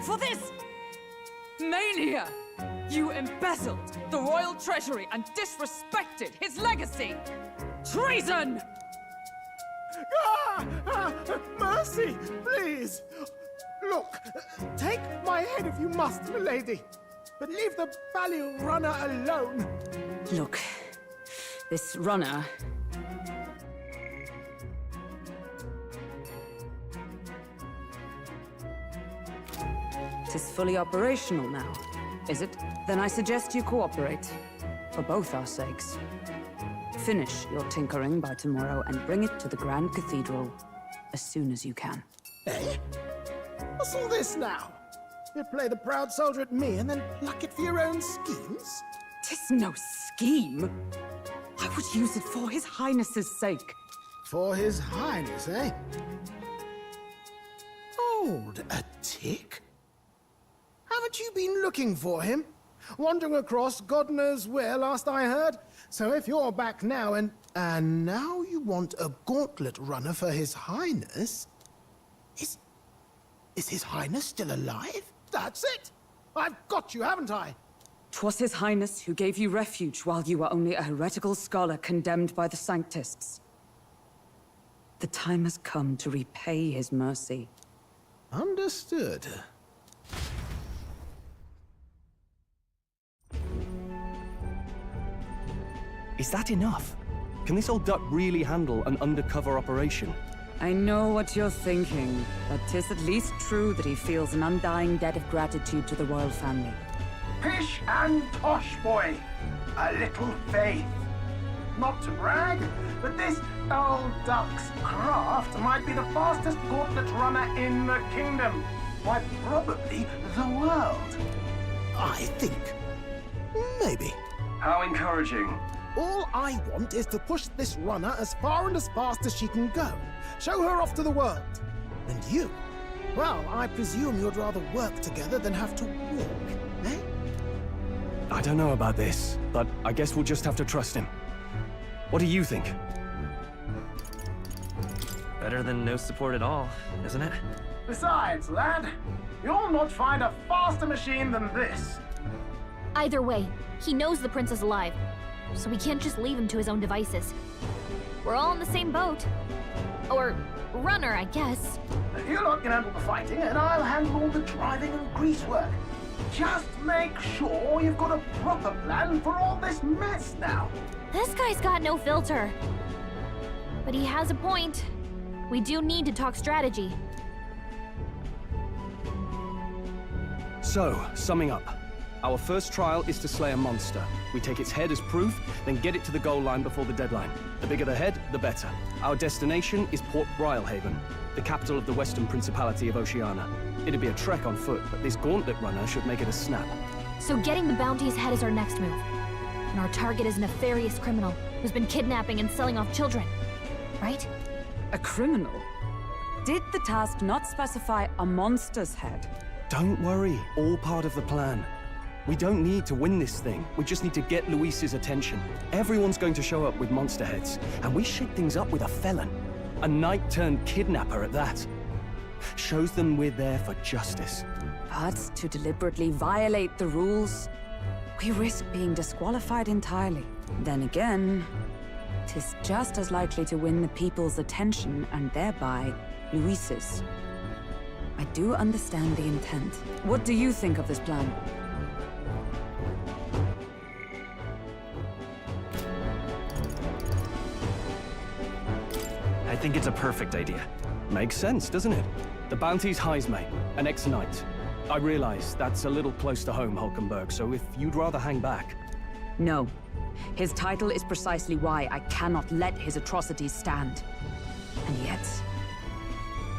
For this... mania! You embezzled the royal treasury and disrespected his legacy! Treason! Mercy, please! Look, take my head if you must, milady. But leave the value runner alone. Look, this runner... Tis fully operational now, is it? Then I suggest you cooperate, for both our sakes. Finish your tinkering by tomorrow and bring it to the Grand Cathedral as soon as you can. Eh? What's all this now? You play the proud soldier at me and then pluck it for your own schemes? 'Tis no scheme. I would use it for His Highness's sake. For His Highness, eh? Hold a tick. Haven't you been looking for him? Wandering across God knows where, last I heard. So if you're back now and now you want a gauntlet runner for His Highness... Is His Highness still alive? That's it! I've got you, haven't I? 'Twas His Highness who gave you refuge while you were only a heretical scholar condemned by the Sanctists. The time has come to repay his mercy. Understood. Is that enough? Can this old duck really handle an undercover operation? I know what you're thinking, but 'tis at least true that he feels an undying debt of gratitude to the royal family. Pish and tosh, boy. A little faith. Not to brag, but this old duck's craft might be the fastest gauntlet runner in the kingdom. Why, probably the world. I think. Maybe. How encouraging. All I want is to push this runner as far and as fast as she can go. Show her off to the world. And you? Well, I presume you'd rather work together than have to walk, eh? I don't know about this, but I guess we'll just have to trust him. What do you think? Better than no support at all, isn't it? Besides, lad, you'll not find a faster machine than this. Either way, he knows the prince is alive, so we can't just leave him to his own devices. We're all in the same boat. Or runner, I guess. You lot can handle the fighting, and I'll handle all the driving and grease work. Just make sure you've got a proper plan for all this mess now. This guy's got no filter. But he has a point. We do need to talk strategy. So, summing up. Our first trial is to slay a monster. We take its head as proof, then get it to the goal line before the deadline. The bigger the head, the better. Our destination is Port Brylehaven, the capital of the Western Principality of Oceania. It'd be a trek on foot, but this gauntlet runner should make it a snap. So getting the bounty's head is our next move. And our target is a nefarious criminal who's been kidnapping and selling off children. Right? A criminal? Did the task not specify a monster's head? Don't worry, all part of the plan. We don't need to win this thing. We just need to get Luis's attention. Everyone's going to show up with monster heads, and we shake things up with a felon. A knight-turned-kidnapper at that. Shows them we're there for justice. But to deliberately violate the rules, we risk being disqualified entirely. Then again, 'tis just as likely to win the people's attention and thereby Luis's. I do understand the intent. What do you think of this plan? I think it's a perfect idea. Makes sense, doesn't it? The bounty's Heisme, an ex-knight. I realize that's a little close to home, Hulkenberg, so if you'd rather hang back... No. His title is precisely why I cannot let his atrocities stand. And yet...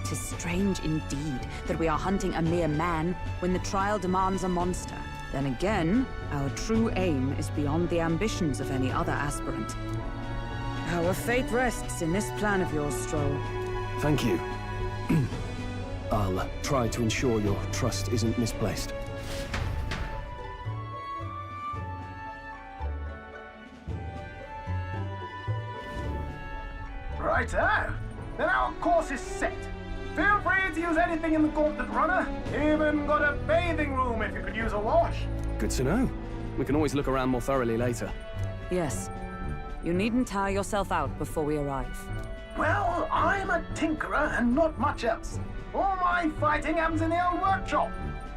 'tis strange indeed that we are hunting a mere man when the trial demands a monster. Then again, our true aim is beyond the ambitions of any other aspirant. Our fate rests in this plan of yours, Stroll. Thank you. I'll try to ensure your trust isn't misplaced. Righto. Then our course is set. Feel free to use anything in the gauntlet runner. Even got a bathing room if you could use a wash. Good to know. We can always look around more thoroughly later. Yes. You needn't tire yourself out before we arrive. Well, I'm a tinkerer and not much else. All my fighting happens in the old workshop.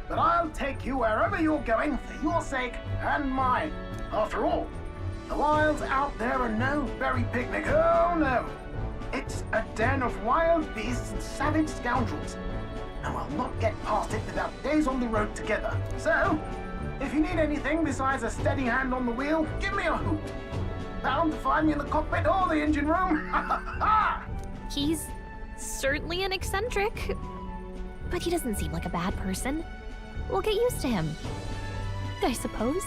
But I'll take you wherever you're going for your sake and mine. After all, the wilds out there are no berry picnic. Oh no. It's a den of wild beasts and savage scoundrels. And we'll not get past it without days on the road together. So, if you need anything besides a steady hand on the wheel, give me a hoot. Bound to find me in the cockpit or the engine room. He's certainly an eccentric, but he doesn't seem like a bad person. We'll get used to him, I suppose.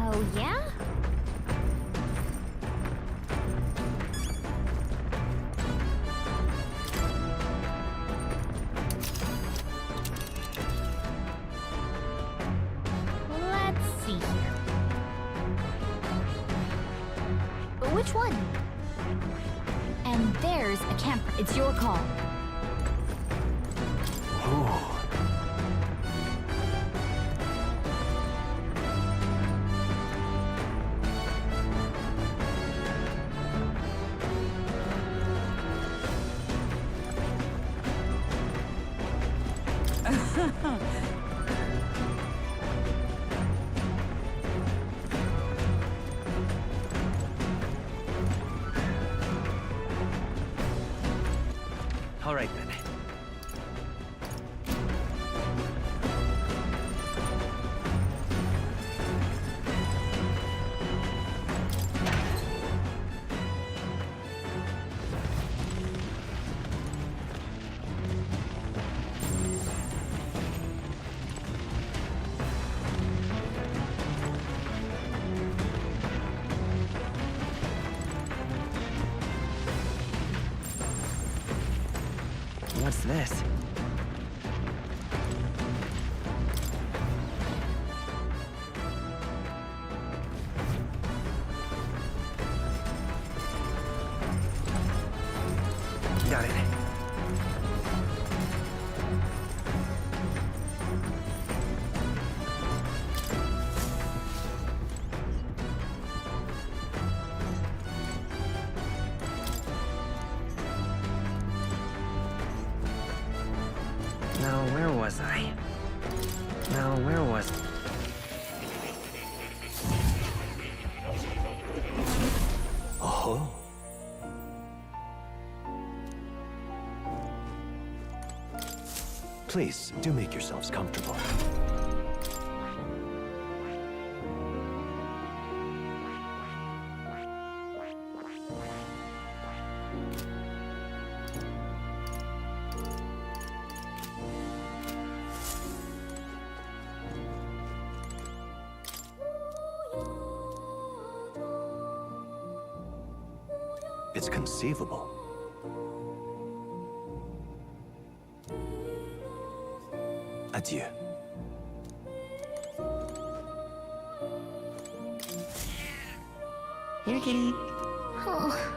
Oh, yeah? Let's see here. Which one? And there's a camper. It's your call. Oh. All right, then. What's this? Got it. Now, where was I? Now, where was... Oh. Please, do make yourselves comfortable. It's conceivable. Adieu. Here, kitty. Oh.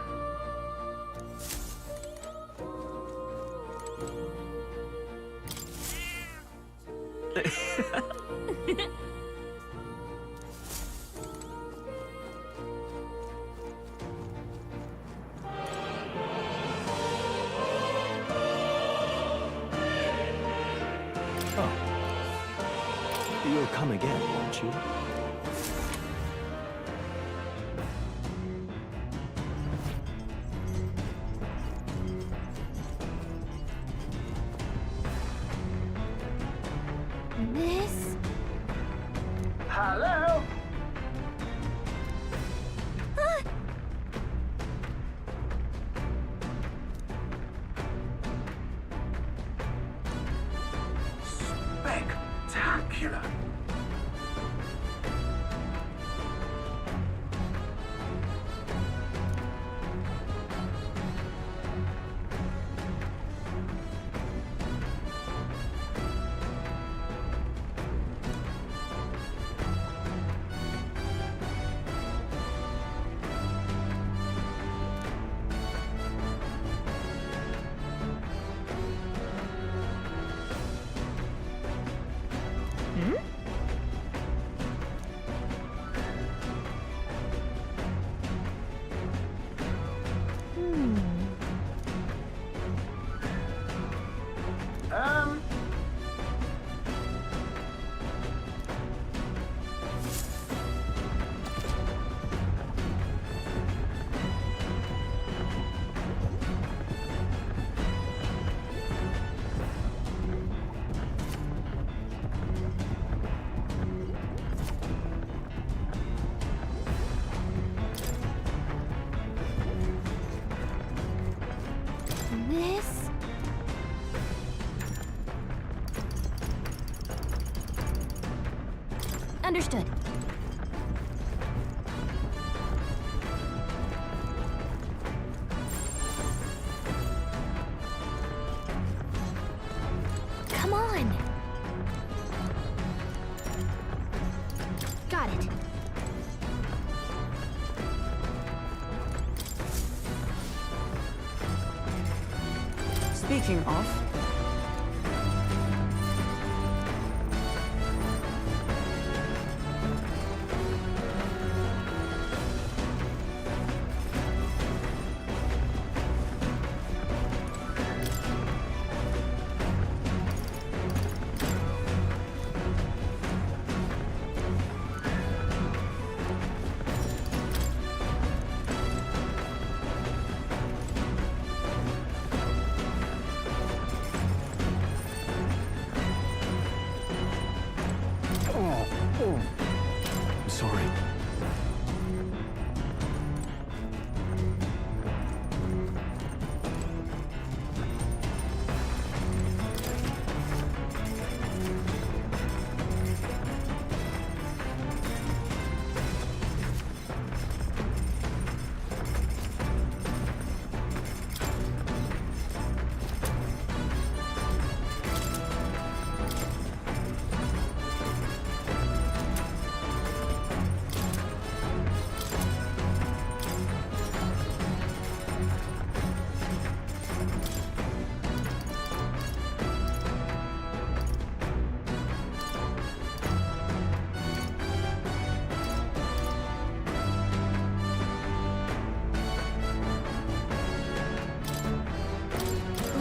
You'll come again, won't you? This? Hello? Spectacular. This? Understood. Come on. Got it. Speaking of... I'm sorry.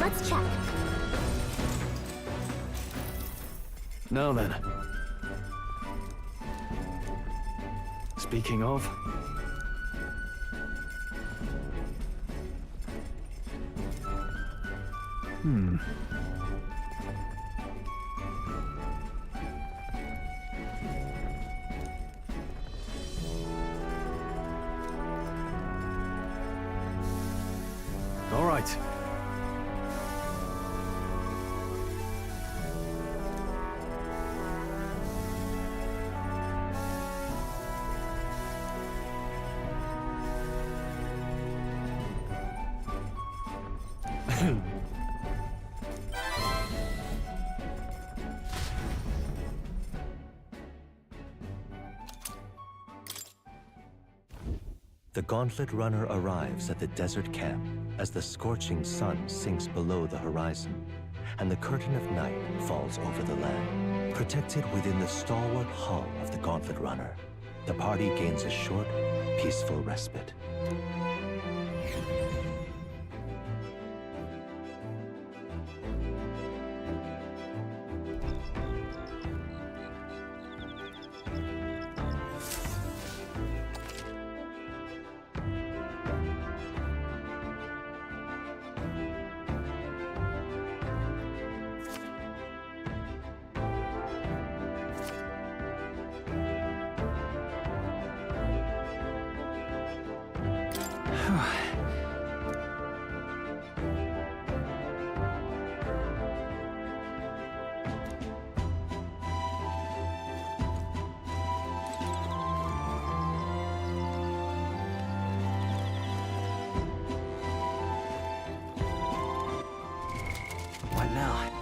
Let's check. Now then. Speaking of... All right. The Gauntlet Runner arrives at the desert camp as the scorching sun sinks below the horizon, and the curtain of night falls over the land. Protected within the stalwart hull of the Gauntlet Runner, the party gains a short, peaceful respite. What now?